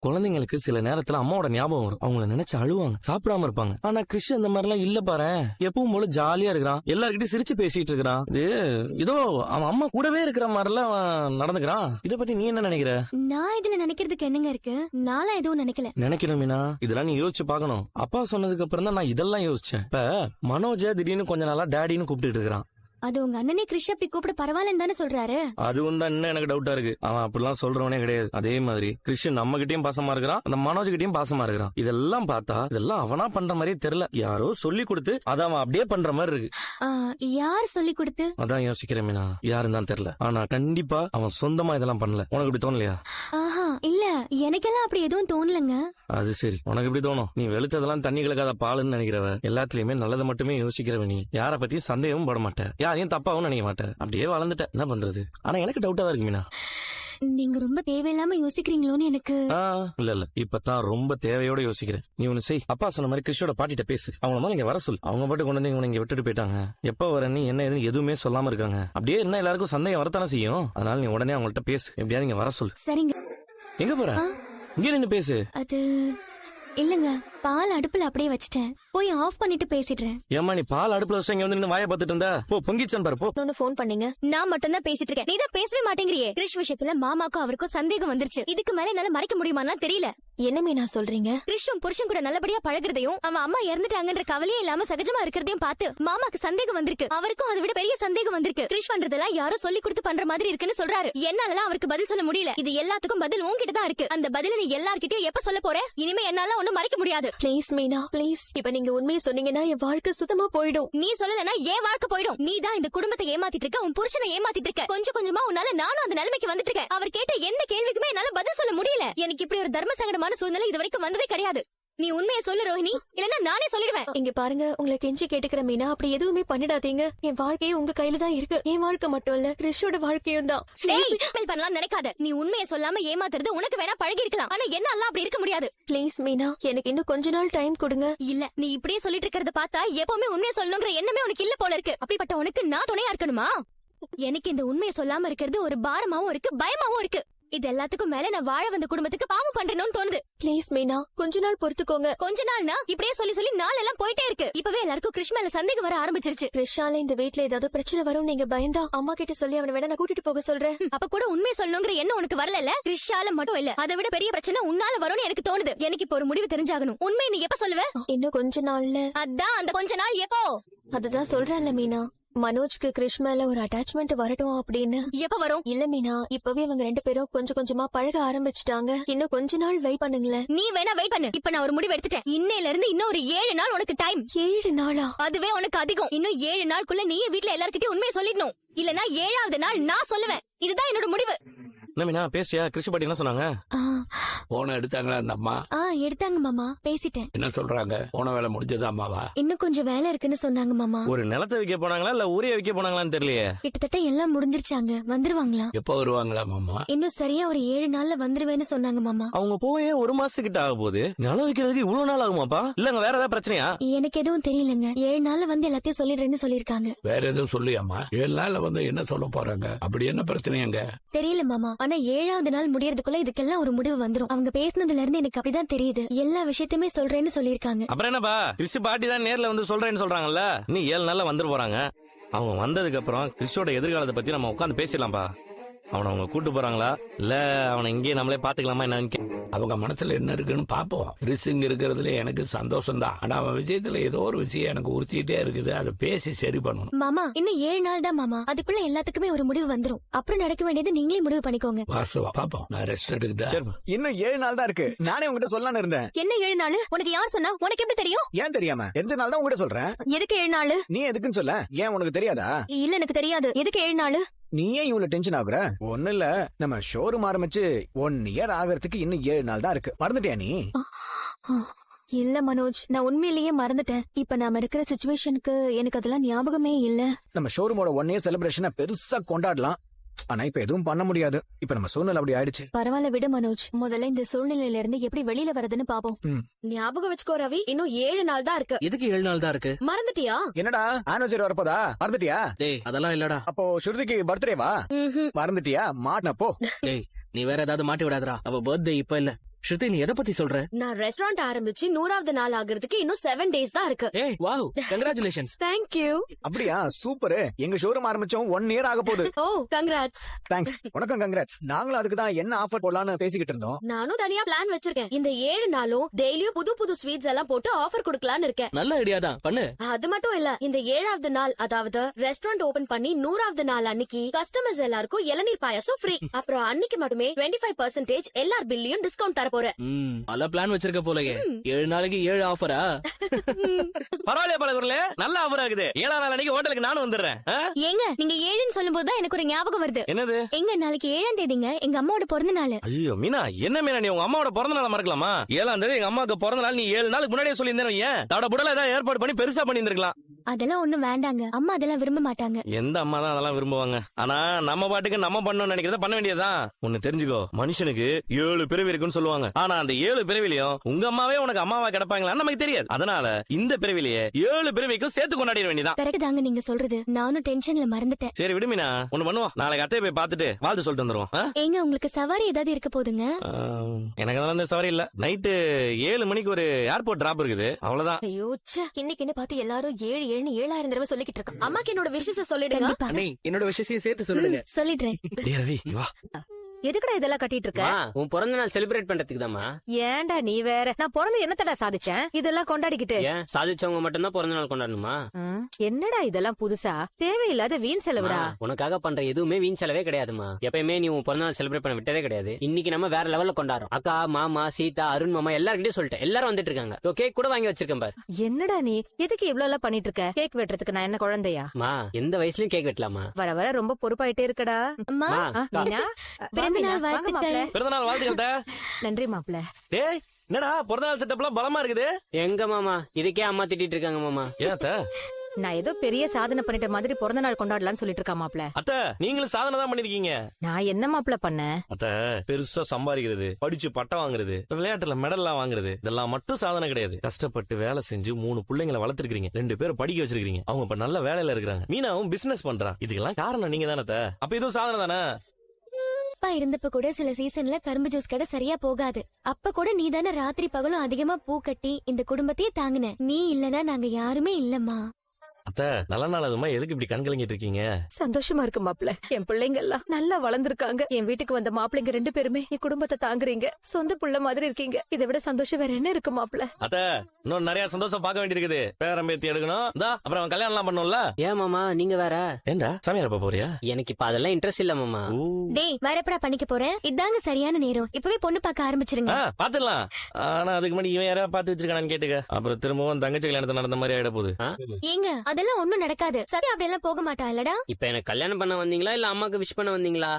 குழந்தைங்களுக்கு சில நேரத்துல அம்மாவோட ஞாபகம் வரும். அவங்கள நினைச்சு அழுவாங்க, சாப்பிடாம இருப்பாங்க. ஆனா கிறிஷ் அந்த மாதிரி எல்லாம் இல்ல பாரு. எப்பவும் போல ஜாலியா இருக்கிறான், எல்லார்கிட்டயும் சிரிச்சு பேசிட்டு இருக்கிறான். இதோ அவன் அம்மா கூடவே இருக்கிற மாதிரி எல்லாம் நடந்துக்கிறான். இத பத்தி நீ என்ன நினைக்கிற? நான் இதுல நினைக்கிறதுக்கு என்னங்க இருக்கு? நான்லாம் எதுவும் நினைக்கல. நினைக்கணும் மீனா, இதெல்லாம் நீ யோசிச்சு பாக்கணும். அப்பா சொன்னதுக்கு அப்புறம் தான் நான் இதெல்லாம் யோசிச்சேன். இப்ப மனோஜ திடீர்னு கொஞ்ச நாளா டேடின்னு கூப்பிட்டு இருக்கிறான். அது உங்க அண்ணனே கிறிஷ் அப்படி கூப்பிட பரவாயில்லன்னு தானே சொல்றாரு. அதுவும் தான் இன்னும் எனக்கு டவுட்டா இருக்கு. அவன் அப்படிலாம் சொல்றவனே கிடையாது. அதே மாதிரி கிறிஷ் நம்ம கிட்டயும் பாசமா இருக்கிறான், அந்த மனோஜ் கிட்டயும் பாசமா இருக்கிறான். இதெல்லாம் பார்த்தா இதெல்லாம் அவனா பண்ற மாதிரியே தெரியல. யாரோ சொல்லி கொடுத்து அதை அவன் அப்படியே பண்ற மாதிரி இருக்கு. யார் சொல்லி கொடுத்து? அதான் யோசிக்கிறேன் மீனா, யாருன்னு தான் தெரியல. ஆனா கண்டிப்பா அவன் சொந்தமா இதெல்லாம் பண்ணல. உனக்கு இப்படி தோணலையா? இல்ல, எனக்கெல்லாம் அப்படி எதுவும் தோணலங்க. அது சரி, உனக்கு எப்படி தோணும்? நீ வெளுத்ததெல்லாம் தண்ணி கலக்காத பாலுன்னு நினைக்கிறவ, எல்லாத்துலயுமே நல்லதை மட்டுமே யோசிக்கிறவ. நீ யார பத்தி சந்தேகமும் பட மாட்டேன், யாரையும் தப்பாவும் நினைக்க மாட்டேன். அப்படியே வளர்ந்துட்ட, என்ன பண்றது? ஆனா எனக்கு டவுட்டா தான் இருக்கு மீனா. நீங்க ரொம்ப தேவையில்லாம யோசிக்கிறீங்களோன்னு எனக்கு. இல்ல இப்பதான் ரொம்ப தேவையோட யோசிக்கிறேன். நீ ஒண்ணு செய், அப்பா சொன்ன மாதிரி கிறிஷோட பாட்டிட்ட பேசு. அவங்க மாதிரி இங்க வர சொல்லு. அவங்க பாட்டு கொண்டு வந்து இங்க விட்டுட்டு போயிட்டாங்க. எப்ப வர நீ என்ன எதுன்னு எதுவுமே சொல்லாம இருக்காங்க. அப்படியே என்ன எல்லாருக்கும் சந்தேகம் வரத்தானே செய்யும். அதனால நீ உடனே அவங்கள்ட்ட பேசு. எப்படியாவது இங்க வர சொல்லு. சரிங்க. எங்க போற? இங்க நின்னு பேசு. அது இல்லங்க, பால் அடுப்புல அப்படியே வச்சிட்டேன், போய் ஆஃப் பண்ணிட்டு பேசிடுறேன். ஏமா நீ பால் அடுப்புல வச்சு இங்க வந்து நின்னு வாயை பார்த்துட்டு இருந்தா போ, பொங்கிச்சன் பாரு போ. போன் பண்ணீங்க, நான் மட்டும் தான் பேசிட்டு இருக்கேன். நீ தான் பேசவே மாட்டேங்கிறியே. கிறிஷ் விஷயத்துல மாமாக்கும் அவருக்கும் சந்தேகம் வந்துருச்சு. இதுக்கு மேல என்னால மறைக்க முடியுமான்னு தெரியல. என்ன மீனா சொல்றீங்க? கிறிஷும் புருஷன் கூட நல்லபடியா பழகுறதையும் அவன் அம்மா இறந்துட்டாங்கன்ற கவலையே இல்லாம சகஜமா இருக்கிறதையும் பார்த்து மாமாக்கு சந்தேகம் வந்திருக்கு. அவருக்கும் அதை விட பெரிய சந்தேகம் வந்திருக்கு. கிறிஷ் பண்றதெல்லாம் யாரோ சொல்லி கொடுத்து பண்ற மாதிரி இருக்குன்னு சொல்றாரு. என்னால அவருக்கு பதில் சொல்ல முடியல. இது எல்லாத்துக்கும் பதில் உன்கிட்ட தான் இருக்கு. அந்த பதில நீ எல்லார்கிட்டயும் எப்ப சொல்ல போற? இனிமே என்னால ஒண்ணும் மறைக்க முடியாது. Please Meena, please. இப்ப நீங்க உண்மையை சொன்னீங்கன்னா என் வாழ்க்கை சுத்தமா போயிடும். நீ சொல்லலன்னா என் வாழ்க்கை போயிடும். நீ தான் இந்த குடும்பத்தை ஏமாத்திட்டு இருக்க, உன் புருஷனை ஏமாத்திட்டு இருக்க. கொஞ்சம் கொஞ்சமா உன்னால நானும் அந்த நிலைமைக்கு வந்துட்டு இருக்கேன். அவர் கேட்ட எந்த கேள்விக்குமே என்னால பதில் சொல்ல முடியல. எனக்கு இப்படி ஒரு தர்ம சங்கடமான சூழ்நிலை இது வரைக்கும் வந்ததே கிடையாது. நீ உண்மையை சொல்லு ரோஹிணி, இல்லன்னா நானே சொல்லிடுவேன். இங்க பாருங்க, உங்களை கெஞ்சி கேட்டுக்கிற மீனா, அப்படி எதுவுமே பண்ணிடாதீங்க. என் வாழ்க்கையே உங்க கையில தான் இருக்கு. என் வாழ்க்கை மட்டும் இல்ல, கிறிஷோட வாழ்க்கையும் தான். பண்ணலாம் நினைக்காத. நீ உண்மையை சொல்லாம ஏமாத்துறது உனக்கு வேணா பழகி இருக்கலாம், ஆனா என்னால அப்படி இருக்க முடியாது. ப்ளீஸ் மீனா, எனக்கு இன்னும் கொஞ்ச நாள் டைம் கொடுங்க. இல்ல, நீ இப்படியே சொல்லிட்டு இருக்கிறத பார்த்தா எப்பவுமே உண்மையை சொல்லணுங்கிற எண்ணமே உனக்கு இல்ல போல இருக்கு. அப்படிப்பட்ட உனக்கு நான் துணையா இருக்கணுமா? எனக்கு இந்த உண்மையை சொல்லாம இருக்கிறது ஒரு பாரமாவும் இருக்கு, பயமாவும் இருக்கு. இது எல்லாத்துக்கும் மேல நான் வாழ வந்த குடும்பத்துக்கு பாவம் பண்றேன்னு தோணுது. ப்ளீஸ் மீனா, கொஞ்ச நாள் பொறுத்துக்கோங்க. கொஞ்ச நாள்னா இப்படியே சொல்லி சொல்லி நாள் எல்லாம் போயிட்டே இருக்கு. இப்பவே எல்லாருக்கும் கிறிஷ் மேல சந்தேகம் வர ஆரம்பிச்சிருச்சு. கிறிஷால இந்த வீட்ல ஏதாவது பிரச்சனை வரும் நீங்க பயந்தா அம்மா கிட்ட சொல்லி அவனை வேணா நான் கூட்டிட்டு போக சொல்றேன். அப்ப கூட உண்மை சொல்லணுங்கிற எண்ணம் உனக்கு வரல. கிறிஷால மட்டும் இல்ல, அதை விட பெரிய பிரச்சனை உன்னால வரும்னு எனக்கு தோணுது. எனக்கு இப்ப ஒரு முடிவு தெரிஞ்சாகணும். உண்மை நீ எப்ப சொல்லுவ? இன்னும் கொஞ்ச நாள்ல. அதான் அந்த கொஞ்ச நாள் எப்போ? அதுதான் சொல்றேன்ல மீனா, மனோஜ்க்கு கிறிஷ் மேல ஒரு அட்டாச்மெண்ட் வரட்டும் அப்படின்னு. எப்ப வரும்? இல்ல மீனா, இப்பவே அவங்க ரெண்டு பேரும் கொஞ்சம் கொஞ்சமா பழக ஆரம்பிச்சுட்டாங்க. இன்னும் கொஞ்ச நாள் வெயிட் பண்ணுங்களேன். நீ வேணா வெயிட் பண்ணு. இப்ப நான் ஒரு முடிவு எடுத்துட்டேன். இன்னையில இருந்து இன்னும் ஒரு 7 நாள் உனக்கு டைம். 7 நாளா? அதுவே உனக்கு அதிகம். இன்னும் 7 நாளுக்குள்ள நீ வீட்டுல எல்லார்கிட்டயும் உண்மையை சொல்லிடணும். இல்லனா 7வது நாள் நான் சொல்லுவேன். இதுதான் என்னோட முடிவு. மீனா பேசியா? கிறிஷ் பாட்டி என்ன சொன்னாங்க? போன எடுத்தாங்களா அந்த அம்மா? எடுத்தாங்க மாமா, பேசிட்டேன். என்ன சொல்றாங்க? போன வேலை முடிஞ்சதா அம்மாவா? இன்னும் கொஞ்சம் வேலை இருக்குன்னு சொன்னாங்க மாமா. ஒரு நிலத்தை விற்க போனாங்களா இல்ல ஊரே விற்க போனாங்களான்னு தெரியலையே. கிட்டத்தட்ட எல்லாம் முடிஞ்சிருச்சாங்க, வந்துருவாங்களாம். எப்ப வருவாங்களா மாமா? இன்னும் சரியா ஒரு 7 நாள்ல வந்துருவேன்னு சொன்னாங்க மாமா. அவங்க போய் 1 மாசத்துக்கிட்ட ஆக போகுது. நிலம் விற்கிறதுக்கு இவ்வளவு நாள் ஆகுமாப்பா? இல்லங்க வேற ஏதாவது பிரச்சனையா? எனக்கு எதுவும் தெரியலங்க. 7 நாள்ல வந்து எல்லாத்தையும் சொல்லிடுறேன்னு சொல்லிருக்காங்க. வேற எதுவும் சொல்லியாமா? 7 நாள்ல வந்து என்ன சொல்ல போறாங்க? அப்படி என்ன பிரச்சனையாங்க? தெரியல மாமா, ஆனா 7வது நாள் முடியறதுக்குள்ள இதுக்கெல்லாம் ஒரு முடிவு வந்துரும். அவங்க பேசினதுல இருந்து எனக்கு அப்படிதான் தெரியுது. எல்லா விஷயத்தையுமே சொல்றேன்னு சொல்லிருக்காங்க. அப்புறம் என்னப்பா, கிறிஷ் பாட்டி தான் நேர்ல வந்து சொல்றேன்னு சொல்றாங்கல்ல. நீ 7 நாள்ல வந்துட்டு போறாங்க. அவங்க வந்ததுக்கு அப்புறம் கிறிஷோட எதிர்காலத்தை பத்தி நம்ம உட்காந்து பேசிடலாம்பா. அவனை அவங்க கூட்டு போறாங்களா இல்ல அவனை இங்கே நம்மளே பாத்துக்கலாமா என்னன்னு அவங்க மனசுல என்ன இருக்குன்னு பாப்போம். ரிஸ்க் இருக்கிறதுல எனக்கு சந்தோஷம் தான். ஆனா அவன் விஷயத்துல ஏதோ ஒரு விஷயம் எனக்கு உறுத்திட்டே இருக்குது. அதை பேசி சரி பண்ணணும். மாமா, இன்னும் 7 நாள் தான் மாமா. அதுக்குள்ள எல்லாத்துக்குமே ஒரு முடிவு வந்துரும். அப்புறம் நடக்க வேண்டியது நீங்களே முடிவு பண்ணிக்கோங்க. வாசுவா பாப்போம். நான் ரெஸ்ட் எடுக்கிட்டேன். இன்னும் 7 நாள் தான் இருக்கு. நானே உங்ககிட்ட சொல்லலாம்னு இருந்தேன். என்ன 7 நாள்? உனக்கு யார் சொன்னா? உனக்கு எப்படி தெரியும்? ஏன் தெரியாம? தெரிஞ்ச நாள் தான் உங்ககிட்ட சொல்றேன். எதுக்கு 7 நாள்? நீ எதுக்குன்னு சொல்ல. ஏன் உனக்கு தெரியாதா? இல்ல, எனக்கு தெரியாது. எதுக்கு 7 நாள்? நீ ஏன் இவ்வளவு டென்ஷன் ஆகுற? ஒண்ணு இல்ல, நம்ம ஷோரூம் ஆரம்பிச்சு 1 இயர் ஆகிறதுக்கு இன்னும் 7 நாள் தான் இருக்கு. மறந்துட்டியா நீ? இல்ல மனோஜ், நான் உண்மையிலேயே மறந்துட்டேன். இப்ப நாம இருக்கிற சிச்சுவேஷனுக்கு எனக்கு அதெல்லாம் ஞாபகமே இல்ல. நம்ம ஷோரூமோட 1 இயர் செலிப்ரேஷனை பெருசா கொண்டாடலாம். ஆனா இப்ப எதுவும் பண்ண முடியாது. இப்ப நம்ம சூழ்நிலை அப்படி ஆயிடுச்சு. பரவாயில்ல விடு மனோஜ், முதல்ல இந்த சூழ்நிலையில இருந்து எப்படி வெளியில வரதுன்னு பாப்போம். ஞாபகம் வச்சுக்கோ ரவி, இன்னும் 7 நாள் தான் இருக்கு. எதுக்கு 7 நாள் தான் இருக்கு? மறந்துட்டியா? என்னடா ஆனிவர்சரி வரப்போதா? மறந்துட்டியா? டேய் அதெல்லாம் இல்லடா. அப்போ ஸ்ருதிக்கு பர்த்டேவா? மறந்துட்டியா? மாட்டினப்போ டேய் நீ வேற ஏதாவது மாட்டி விடாதடா. அவ பர்த்டே இப்ப இல்ல, ஸ்ருதி நீ எதை பத்தி சொல்ற? நான் ரெஸ்டாரண்ட் ஆரம்பிச்சு 100வது நாள் ஆகுறதுக்கு இன்னும் 7 days தான் இருக்கு. ஏய் வாவ், கங்க்ராச்சுலேஷன்ஸ். தேங்க்யூ. அப்படியா, சூப்பர். எங்க ஷோரூம் ஆரம்பிச்சோம் 1 year ஆக போகுது. ஓ கங்க்ராட்ஸ். தேங்க்ஸ். உனக்கும் கங்க்ராட்ஸ். நாங்களும் அதுக்கு தான் என்ன ஆஃபர் போடலாம்னு பேசிக்கிட்டு இருந்தோம். நானும் தனியா பிளான் வச்சிருக்கேன். இந்த 7 நாளும் டெய்லியும் புது புது ஸ்வீட்ஸ் எல்லாம் போட்டு ஆஃபர் கொடுக்கலாம்னு இருக்கேன். நல்ல ஐடியா தான், பண்ணு. அது மட்டும் இல்ல, இந்த 7வது நாள் அதாவது ரெஸ்டாரண்ட் ஓபன் பண்ணி 100வது நாள் அன்னைக்கு கஸ்டமர்ஸ் எல்லாருக்கும் இளநீர் பாயாசம் ஃப்ரீ. அப்புறம் அன்னைக்கு மட்டுமே 25% எல்லார் பில்லையும் டிஸ்கவுண்ட் தர போறேன். நல்ல பிளான் வச்சிருக்க போலயே. 7 நாளைக்கு 7 ஆஃபரா? பரவாயில்லையா பழகுறல, நல்ல ஆஃபர் ஆகுது. 7ஆம் நாள் அன்னைக்கு ஹோட்டலுக்கு நானும் வந்துடுறேன். ஏங்க நீங்க 7ன்னு சொல்லும் போதுதான் எனக்கு ஒரு ஞாபகம் வருது. என்னது? எங்க நாளைக்கு 7ஆம் தேதிங்க எங்க அம்மாவோட பிறந்த நாள். ஐயோ மீனா, என்ன மீனா நீ உங்க அம்மாவோட பிறந்த நாள மறக்கலாமா? 7ஆம் தேதி எங்க அம்மாவுக்கு பிறந்த நாள். நீ 7 நாளுக்கு முன்னாடியே சொல்லியிருந்தேன். ஏன் தட புடல ஏதாவது ஏற்பாடு பண்ணி பெருசா பண்ணி இருந்திருக்கலாம். அதெல்லாம் ஒண்ணும் வேண்டாங்க, அம்மா அதெல்லாம் விரும்ப மாட்டாங்க. எந்த அம்மா தான் அதெல்லாம் விரும்புவாங்க? ஆனா நம்ம பாட்டுக்கு நம்ம பண்ணணும்னு நினைக்கிறத பண்ண வேண்டியதுதான். ஒன்னு தெரிஞ்சுக்கோ, மனுஷனுக்கு 7 பிறவி இருக்குன்னு சொல்லுவாங்க. ஆனா அந்த 7 பிறவிலையும் உங்க அம்மாவே உனக்கு அம்மாவா கிடப்பாங்களான்னு நமக்கு தெரியாது. அதனால இந்த பிறவிலேயே 7 பிறவிக்கும் சேர்த்து கொண்டாடிட வேண்டியதான். கரெக்ட் தாங்க நீங்க சொல்றது. நானும் டென்ஷன்ல மறந்துட்டேன். சரி விடு மீனா, ஒண்ணு பண்ணுவோம். நாளைக்கு அத்தையை போய் பார்த்துட்டு வாழ்த்து சொல்லிட்டு வந்துருவோம். ஏங்க உங்களுக்கு சவாரி ஏதாவது இருக்க போதுங்க? எனக்கு அதெல்லாம் இந்த சவாரி இல்ல. நைட்டு 7 மணிக்கு ஒரு ஏர்போர்ட் டிராப் இருக்குது, அவ்வளவுதான். ஐயோ ச்சே, இன்னைக்கு பார்த்து எல்லாரும் 7 7 7000 தடவை சொல்லிக்கிட்டு இருக்காங்க. அம்மாக்கு என்னோட விஷயத்தை சொல்லிடுங்க. கண்டிப்பா அண்ணே, என்னோட விஷயத்தையும் சேர்த்து சொல்லிடுங்க. சொல்லிடுறேன். டேய் ரவி, வா. எதுக்குடா இதெல்லாம் கட்டிட்டு இருக்க? உன் பிறந்த நாள் செலிப்ரேட் பண்றதுக்கு தாமா. ஏன்டா நீ வேற, நான் பிறந்து என்னத்தடா சாதிச்சேன் இதெல்லாம் கொண்டாடிக்கிட்டு? ஏன் சாதிச்சவங்க மட்டும் தான் பிறந்த நாள் கொண்டாடணுமா? என்னடா இதெல்லாம் புதுசா தேவையில்லாத வீண் செலவுடா. உனக்காக பண்ற எதுவுமே வீண் செலவே கிடையாதுமா. எப்பயுமே நீ உன் பிறந்த நாள் செலிப்ரேட் பண்ண விட்டதே கிடையாது. இன்னைக்கு நம்ம வேற லெவல்ல கொண்டாடுறோம். அக்கா, மாமா, சீதா, அருண் மாமா எல்லார்கிட்டயும் சொல்லிட்டேன். எல்லாரும் வந்துட்டு இருக்காங்க. கேக் கூட வாங்கி வச்சிருக்கேன் பாரு. என்னடா நீ எதுக்கு இவ்வளவு எல்லாம் பண்ணிட்டு இருக்க? கேக் வெட்டுறதுக்கு நான் என்ன குழந்தையா? மா, எந்த வயசுலயும் கேக் வெட்டலாமா? வர வர ரொம்ப பொறுப்பாயிட்டே இருக்கடா. அம்மா மீனா, பிறந்த நாள் வாழ்த்துக்கள். பிறந்தநாள் வாழ்த்துக்கள். நன்றி மாப்ள. டேய் என்னடா பிறந்தநாள் செட்டப்லாம் பலமா இருக்குது? எங்க மாமா, இதுக்கே அம்மா திட்டிட்டு இருக்காங்க மாமா. ஏத்த நான் ஏதோ பெரிய சாதனை பண்ணிட்ட மாதிரி பிறந்த நாள் கொண்டாடலாம்னு சொல்லிட்டு இருக்கா மாப்ள. அத்த நீங்களும் சாதனை தான் பண்ணிருக்கீங்க. நான் என்ன மாப்ள பண்ணேன்? அத்த பெருசா சம்பாதிக்கிறது, படிச்சு பட்டம் வாங்குறது, விளையாட்டுல மெடல் எல்லாம் வாங்குறது, இதெல்லாம் மட்டும் சாதனை கிடையாது. கஷ்டப்பட்டு வேலை செஞ்சு 3 பிள்ளைங்களை வளர்த்திருக்கீங்க, 2 பேரும் படிக்க வச்சிருக்கீங்க. அவங்க இப்ப நல்ல வேலையில இருக்காங்க. மீனாவும் பிசினஸ் பண்றா. இதுக்கெல்லாம் காரணம் நீங்க தானே. அப்ப இதுவும் சாதனை தானே. அப்பா இருந்தப்ப கூட சில சீசன்ல கரும்பு ஜூஸ் கடை சரியா போகாது. அப்ப கூட நீ தானே ராத்திரி பகலும் அதிகமா பூ கட்டி இந்த குடும்பத்தையே தாங்குன. நீ இல்லனா நாங்க யாருமே இல்லம்மா. அத்த நல்ல நாள் அதுமா, எதுக்கு இப்படி கண் கலங்கிட்டு இருக்கீங்க? சந்தோஷமா இருக்கு மாப்ள. என் பிள்ளைங்க எல்லாம் நல்லா வளர்ந்துருக்காங்க. என் வீட்டுக்கு வந்த மாப்பிள்ளைங்க 2 பேருமே என் குடும்பத்தை தாங்குறீங்க. சொந்த புள்ள மாதிரி இருக்கீங்க. இதை விட சந்தோஷம் வேற என்ன இருக்கு மாப்ள? அத்த இன்னும் நிறைய சந்தோஷம் பார்க்க வேண்டியிருக்குது. பேரம்பேத்தி எடுக்கணும். அப்புறம் கல்யாணம் எல்லாம் பண்ணும்ல. ஏன் மாமா நீங்க வேற? ஏண்டா சாமியார் போறியா? எனக்கு இப்ப அதெல்லாம் இன்ட்ரெஸ்ட் இல்ல மாமா. டேய் வேற எப்படா பண்ணிக்க போறேன்? இதாங்க சரியான நேரம். இப்பவே பொண்ணு பார்க்க ஆரம்பிச்சிருங்க. பாத்துடலாம். ஆனா அதுக்கு முன்னாடி இவன் யாராவது பாத்து வச்சிருக்கானு கேட்டுக்க. அப்புறம் திரும்பவும் தங்கச்சி கல்யாணத்தை நடந்த மாதிரி ஆயிட போகுது. ஏங்க அதெல்லாம் ஒண்ணும் நடக்காது. சரி அப்படி எல்லாம் போக மாட்டா இல்லடா. இப்ப எனக்கு கல்யாணம் பண்ண வந்தீங்களா இல்ல அம்மாக்கு விஷ் பண்ண வந்தீங்களா?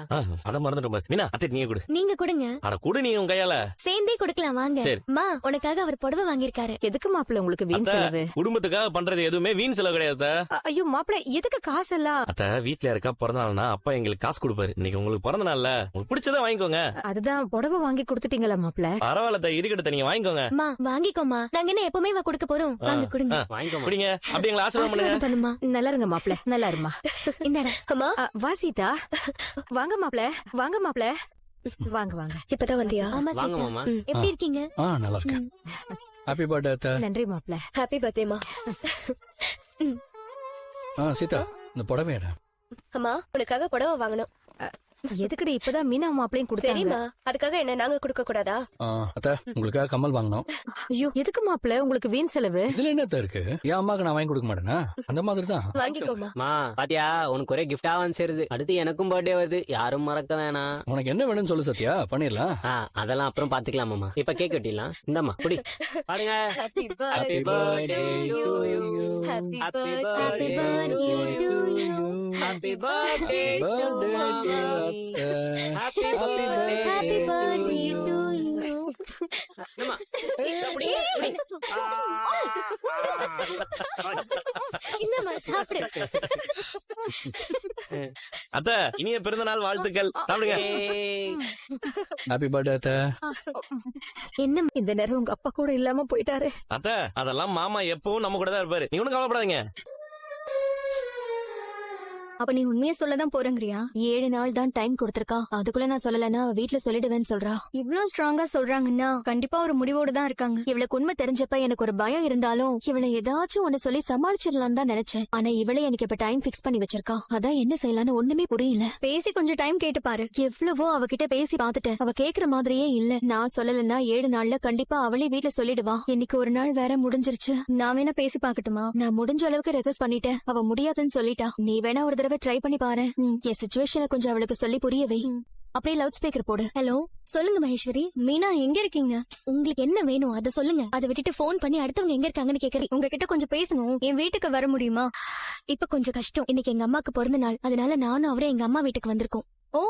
அத மறந்துட்டோம். மீனா அத்தை நீங்க கொடு. நீங்க கொடுங்க. அட கொடு நீ உன் கையால. சேர்ந்தே கொடுக்கலாம் வாங்க. அம்மா உனக்காக அவர் புடவை வாங்கிருக்காரு. எதுக்கு மாப்பிள்ள உங்களுக்கு வீண் செலவு? குடும்பத்துக்காக பண்றது எதுவுமே வீண் செலவு கிடையாது. ஐயோ மாப்பிள்ள எதுக்கு காசு எல்லாம்? அத்த வீட்டுல இருக்கா பிறந்த நாள்னா அப்பா எங்களுக்கு காசு கொடுப்பாரு. இன்னைக்கு உங்களுக்கு பிறந்த நாள்ல உங்களுக்கு பிடிச்சதை வாங்கிக்கோங்க. அதுதான் புடவை வாங்கி கொடுத்துட்டீங்களா மாப்பிள்ள? பரவாயில்ல இருக்கட்ட நீங்க வாங்கிக்கோங்க. அம்மா வாங்கிக்கோமா. நாங்க என்ன எப்பவுமே கொடுக்க போறோம். வாங்க கொடுங்க. வாங்கிக்கோங்க. குடிங்க. அப்படி எங்களை ஆசீர்வாதம் பண்ணுமா. நல்லா இருங்க மாப்பிள்ள, நல்லா இருமா. இந்தாடா. அம்மா வாசிதா வாங்க மாப்பிள்ள, வாங்க மாப்பிள்ள, வாங்க வாங்க. இப்பதான் வந்தியா? ஆமா வாங்க சீதா. மாமா. எப்படி இருக்கீங்க? நல்லா இருக்கேன். ஹாப்பி பர்த்டே அத்தை. நன்றி மாப்பிள்ள. ஹாப்பி பர்த்டேமா. சீதா இந்த புடவையடா. அம்மா உனக்காக புடவை வாங்கணும். எதுக்குடி இப்பதான் மீனா மாப்பிளையும் கொடுத்தாங்க? சரிம்மா, அதுக்காக என்ன நாங்க கொடுக்க கூடாதா? அத்தை உங்களுக்காக கம்மல் வாங்கணும். ஐயோ எதுக்கு மாப்பிள்ள உங்களுக்கு வீண் செலவு? இதுல என்னத்த இருக்கு? என் அம்மாக்கு நான் வாங்கி கொடுக்க மாட்டேனா? அந்த மாதிரி தான். வாங்கிக்கோமா. மா பாத்தியா, உனக்கு ஒரே கிஃப்டா வந்து சேருது. அடுத்து எனக்கும் பர்த்டே வருது, யாரும் மறக்க வேணாம். உனக்கு என்ன வேணும்னு சொல்லு சத்யா, பண்ணிடலாம். அதெல்லாம் அப்புறம் பாத்துக்கலாம் மாமா. இப்ப கேக் வெட்டிடலாம். இந்தாம்மா குடி. பாடுங்க. Happy Happy birthday to you. Happy Happy birthday birthday to you. Happy birthday to Birthday mommy. அத்தை. Happy birthday. Happy birthday to you. அம்மா, குடி, குடி. என்னம்மா சாப்பிடு. அத்த இனிய பிறந்த நாள் வாழ்த்துக்கள். சாப்பிடுங்க. ஹாப்பி பர்த்டே அத்தை. என்ன இந்த நேரம் உங்க அப்பா கூட இல்லாம போயிட்டாரு. அத்த அதெல்லாம் மாமா எப்பவும் நம்ம கூட தான் இருப்பாரு. நீங்க ஒண்ணும் கவலைப்படாதீங்க. அப்ப நீ உண்மையை சொல்லதான் போறேங்கறியா? 7 நாள் தான் டைம் கொடுத்திருக்கா. அதுக்குள்ள நான் சொல்லலன்னா அவ வீட்ல சொல்லிடுவேன்னு சொல்றா. இவ்ளோ ஸ்ட்ராங்கா சொல்றாங்கன்னா கண்டிப்பா ஒரு முடிவோட தான் இருக்காங்க. இவளுக்கு உண்மை தெரிஞ்சப்ப எனக்கு ஒரு பயம் இருந்தாலும் இவளை ஏதாச்சும் ஒண்ணு சொல்லி சமாளிச்சிடலாம் தான் நினைச்சேன். ஆனா இவளே எனக்கு இப்ப டைம் பிக்ஸ் பண்ணி வச்சிருக்கா. அதான் என்ன செய்யலாம்னு ஒண்ணுமே புரியல. பேசி கொஞ்சம் டைம் கேட்டு பாரு. எவ்வளவோ அவகிட்ட பேசி பாத்துட்டேன். அவ கேக்குற மாதிரியே இல்ல. நான் சொல்லலன்னா 7 நாள்ல கண்டிப்பா அவளே வீட்ல சொல்லிடுவா. இன்னைக்கு ஒரு நாள் வேற முடிஞ்சிருச்சு. நான் வேணா பேசி பாக்கட்டுமா? நான் முடிஞ்ச அளவுக்கு ரெக்வஸ்ட் பண்ணிட்டேன். அவ முடியாதுன்னு சொல்லிட்டா. நீ வேணா ஒரு தடவை ட்ரை பண்ணி பாரு. என் சிச்சுவேஷனை கொஞ்சம் அவளுக்கு சொல்லி புரிய வை. அப்படியே லவுட் ஸ்பீக்கர் போடு. ஹலோ, சொல்லுங்க மகேஸ்வரி. மீனா எங்க இருக்கீங்க? உங்களுக்கு என்ன வேணும் அத சொல்லுங்க. அதை விட்டுட்டு போன் பண்ணி அடுத்தவங்க எங்க இருக்காங்கன்னு கேக்குறேன். உங்ககிட்ட கொஞ்சம் பேசணும். என் வீட்டுக்கு வர முடியுமா? இப்ப கொஞ்சம் கஷ்டம். இன்னைக்கு எங்க அம்மாக்கு பிறந்த நாள். அதனால நானும் அவரே எங்க அம்மா வீட்டுக்கு வந்திருக்கோம். ஓ,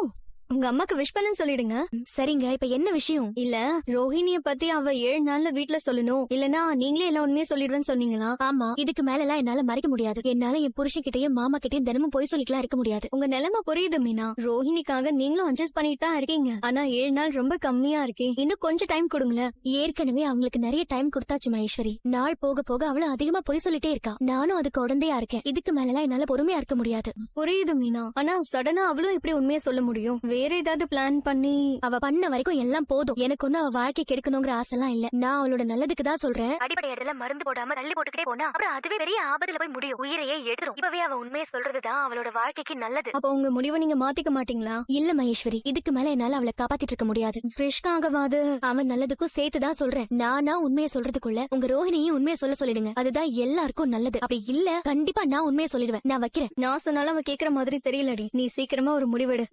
உங்க அம்மாக்கு விஷ் பண்ணு சொல்லிடுங்க. சரிங்க, இப்ப என்ன விஷயம்? இல்ல, ரோஹிணிய பத்தி அவ 7 நாள்ல வீட்ல சொல்லணும். இல்லனா நீங்களே எல்லாம் உண்மையை சொல்லிடுவேன்னு சொன்னீங்களா? ஆமா, இதுக்கு மேல எல்லாம் என்னால மறைக்க முடியாது. என்னால என் புருஷன் கிட்டயும் மாமா கிட்டயும் தினமும் போய் சொல்லிக்கலாம் இருக்க முடியாது. உங்க நிலைமை புரியுது மீனா. ரோஹிணிக்காக நீங்களும் அட்ஜஸ்ட் பண்ணிட்டு தான் இருக்கீங்க. ஆனா 7 நாள் ரொம்ப கம்மியா இருக்கே. இன்னும் கொஞ்சம் டைம் கொடுங்களேன். ஏற்கனவே அவங்களுக்கு நிறைய டைம் கொடுத்தாச்சு மகேஸ்வரி. நாள் போக போக அவளும் அதிகமா போய் சொல்லிட்டே இருக்கா. நானும் அதுக்கு உடந்தையா இருக்கேன். இதுக்கு மேல எல்லாம் என்னால பொறுமையா இருக்க முடியாது. புரியுது மீனா. ஆனா சடனா அவளும் எப்படி உண்மையை சொல்ல முடியும்? வேற ஏதாவது பிளான் பண்ணி? அவ பண்ண வரைக்கும் எல்லாம் போதும். எனக்கு ஒன்னும் அவ வாழ்க்கை கெடுக்கணுங்கிற ஆசைலாம் இல்ல. நான் அவளோட நல்லதுக்கு தான் சொல்றேன். அடிப்படை இடத்துல மருந்து போடாம தள்ளி போட்டுக்கிட்டே போனா அப்புறம் அதுவே பெரிய ஆபத்துல போய் முடியும். உயிரையே எடுத்துரும். இப்பவே அவ உண்மையை சொல்றதுதான் அவளோட வாழ்க்கைக்கு நல்லது. அப்ப உங்க முடிவை நீங்க மாத்திக்க மாட்டீங்களா? இல்ல மகேஸ்வரி, இதுக்கு மேல என்னால அவளை காப்பாத்திட்டு இருக்க முடியாது. கிருஷ்ணாகவாது அவன் நல்லதுக்கும் சேர்த்துதான் சொல்றேன். நானா உண்மையை சொல்றதுக்குள்ள உங்க ரோஹிணியும் உண்மையை சொல்லிடுங்க. அதுதான் எல்லாருக்கும் நல்லது. அப்படி இல்ல கண்டிப்பா நான் உண்மையை சொல்லிடுவேன். நான் வைக்கிறேன். நான் சொன்னாலும் அவ கேக்குற மாதிரி தெரியலடி. நீ சீக்கிரமா ஒரு முடிவெடு.